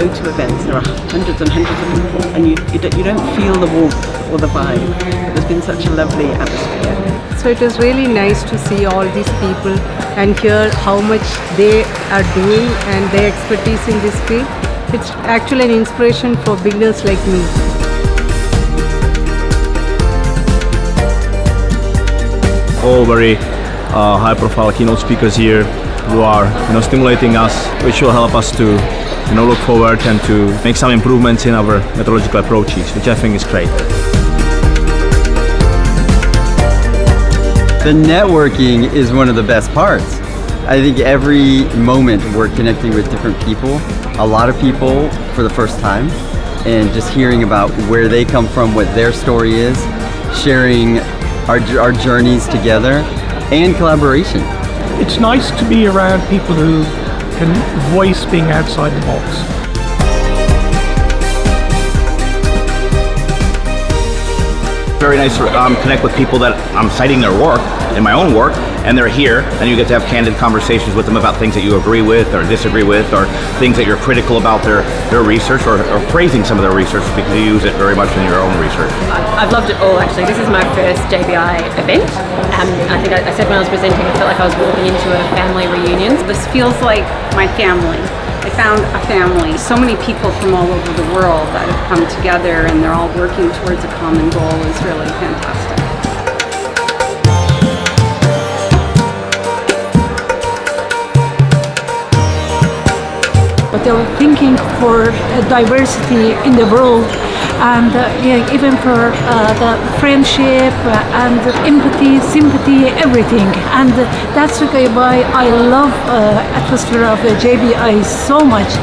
go to events, there are hundreds and hundreds of people, and you don't feel the warmth or the vibe. There's been such a lovely atmosphere. So it is really nice to see all these people and hear how much they are doing and their expertise in this field. It's actually an inspiration for beginners like me. All very high-profile keynote speakers here who are stimulating us, which will help us to look forward and to make some improvements in our methodological approaches, which I think is great. The networking is one of the best parts. I think every moment we're connecting with different people, a lot of people for the first time, and just hearing about where they come from, what their story is, sharing our journeys together, and collaboration. It's nice to be around people who can voice being outside the box. Very nice to connect with people that I'm citing their work in my own work, and they're here, and you get to have candid conversations with them about things that you agree with or disagree with, or things that you're critical about their research, or praising some of their research because you use it very much in your own research. I've loved it all, actually. This is my first JBI event. I think I said when I was presenting, I felt like I was walking into a family reunion. This feels like my family. I found a family. So many people from all over the world that have come together and they're all working towards a common goal is really fantastic. They were thinking for diversity in the world, and even for the friendship and empathy, sympathy, everything. And that's why I love atmosphere of the JBI so much.